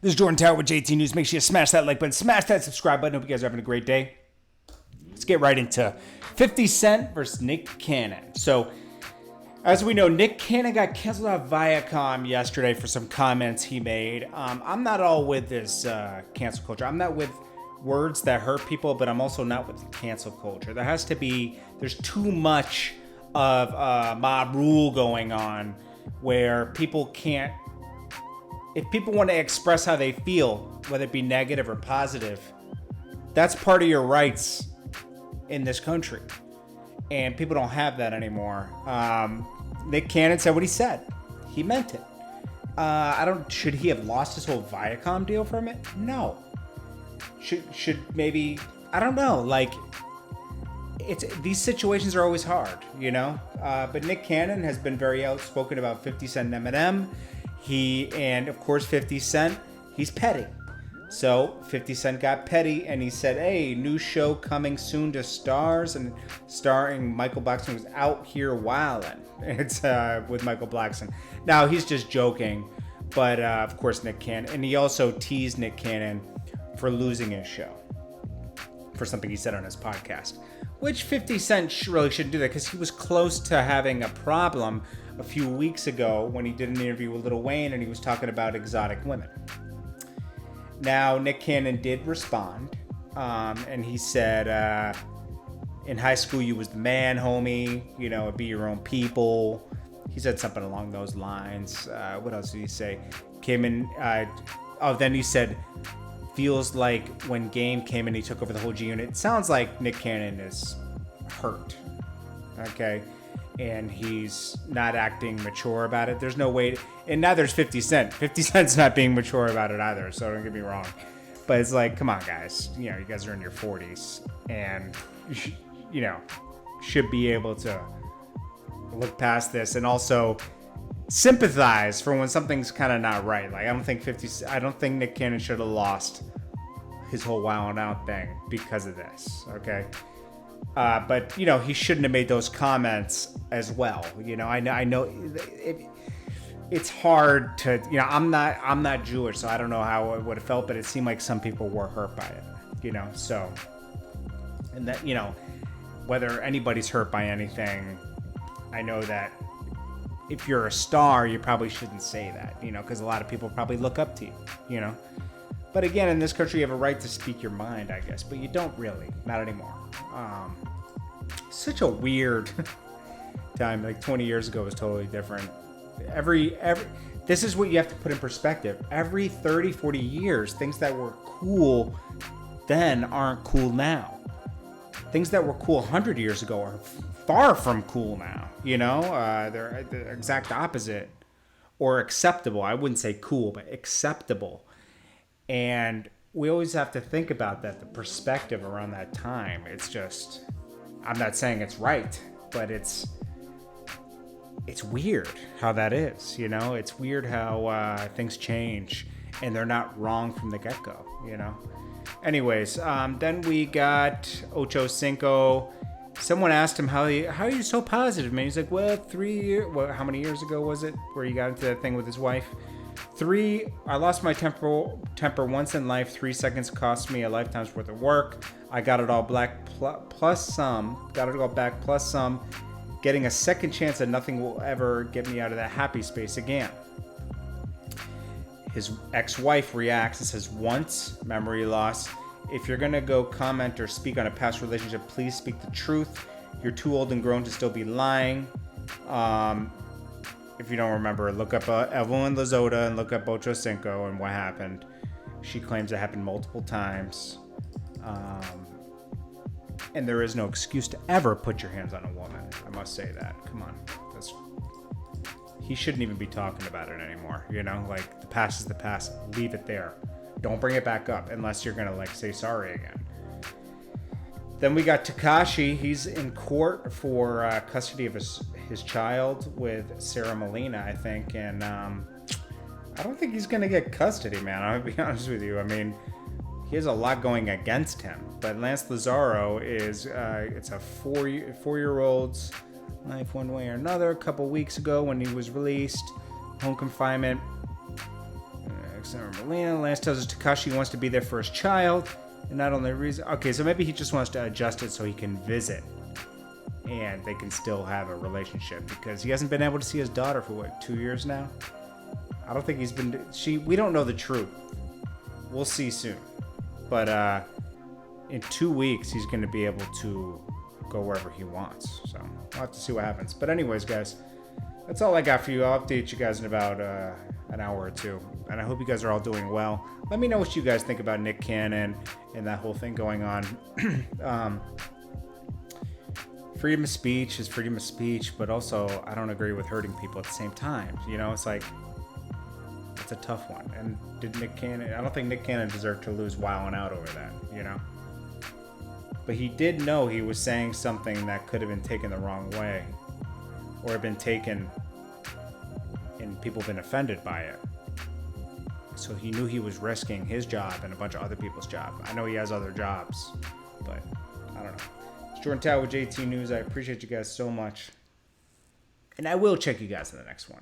This is Jordan Tower with JT News. Make sure you smash that like button, smash that subscribe button. Hope you guys are having a great day. Let's get right into 50 Cent versus Nick Cannon. So, as we know, Nick Cannon got canceled off Viacom yesterday for some comments he made. I'm not all with this cancel culture. I'm not with words that hurt people, but I'm also not with cancel culture. There's too much of mob rule going on where people can't, if people want to express how they feel, whether it be negative or positive, that's part of your rights in this country. And people don't have that anymore. Nick Cannon said what he said. He meant it. Should he have lost his whole Viacom deal from it? No. Should maybe, I don't know. Like, these situations are always hard, you know? But Nick Cannon has been very outspoken about 50 Cent and Eminem. And of course 50 Cent, he's petty. So 50 Cent got petty and he said, hey, new show coming soon to Starz, and starring Michael Blackson, who's out here wildin'. It's with Michael Blackson. Now he's just joking, but of course Nick Cannon, and he also teased Nick Cannon for losing his show for something he said on his podcast, which 50 Cent really shouldn't do that because he was close to having a problem a few weeks ago when he did an interview with Lil Wayne and he was talking about exotic women. Now, Nick Cannon did respond, and he said, in high school, you was the man, homie, you know, be your own people. He said something along those lines. What else did he say? Then he said, feels like when Game came in, he took over the whole G Unit. It sounds like Nick Cannon is hurt, okay? And he's not acting mature about it. There's no way, and now there's 50 Cent. 50 Cent's not being mature about it either, so don't get me wrong. But it's like, come on, guys. You know, you guys are in your 40s, and, you know, should be able to look past this and also sympathize for when something's kind of not right. Like, I don't think Nick Cannon should have lost his whole Wild 'N Out thing because of this, okay? But, you know, he shouldn't have made those comments as well. You know, I know it's hard to, you know, I'm not Jewish, so I don't know how it would have felt, but it seemed like some people were hurt by it, you know, so, and that, you know, whether anybody's hurt by anything, I know that if you're a star, you probably shouldn't say that, you know, because a lot of people probably look up to you, you know. But again, in this country, you have a right to speak your mind, I guess, but you don't really, not anymore. Such a weird time. Like 20 years ago was totally different. This is what you have to put in perspective. Every 30, 40 years, things that were cool then aren't cool now. Things that were cool 100 years ago are far from cool now. You know, they're the exact opposite, or acceptable. I wouldn't say cool, but acceptable. And we always have to think about that, the perspective around that time. It's just, I'm not saying it's right, but it's weird how that is, you know? It's weird how things change and they're not wrong from the get-go, you know? Anyways, then we got Ocho Cinco. Someone asked him, how are you so positive, man? He's like, well, 3 years, how many years ago was it where he got into that thing with his wife? I lost my temper once in life. 3 seconds cost me a lifetime's worth of work. I got it all back plus some. Getting a second chance and nothing will ever get me out of that happy space again. His ex-wife reacts and says, once, memory loss. If you're going to go comment or speak on a past relationship, please speak the truth. You're too old and grown to still be lying. If you don't remember, look up Evelyn Lozota and look up Ocho Cinco and what happened. She claims it happened multiple times. And there is no excuse to ever put your hands on a woman. I must say that. Come on. He shouldn't even be talking about it anymore. You know, like, the past is the past. Leave it there. Don't bring it back up unless you're going to, like, say sorry again. Then we got Tekashi. He's in court for custody of his child with Sarah Molina, I think. And I don't think he's going to get custody, man. I'll be honest with you. I mean, he has a lot going against him. But Lance Lazaro is, it's a four-year-old's life one way or another. A couple weeks ago when he was released, home confinement. Alexander Molina. Lance tells us Tekashi wants to be there for his child. And not only reason. Okay, so maybe he just wants to adjust it so he can visit. And they can still have a relationship. Because he hasn't been able to see his daughter for, what, 2 years now? I don't think he's been... We don't know the truth. We'll see soon. But in 2 weeks, he's going to be able to go wherever he wants. So we'll have to see what happens. But anyways, guys, that's all I got for you. I'll update you guys in about an hour or two. And I hope you guys are all doing well. Let me know what you guys think about Nick Cannon and that whole thing going on. Freedom of speech is freedom of speech, but also I don't agree with hurting people at the same time. You know, it's like, it's a tough one. And did Nick Cannon, I don't think Nick Cannon deserved to lose wilding out over that, you know? But he did know he was saying something that could have been taken the wrong way, or been taken and people been offended by it. So he knew he was risking his job and a bunch of other people's job. I know he has other jobs, but I don't know. It's Jordan Tower with JT News. I appreciate you guys so much. And I will check you guys in the next one.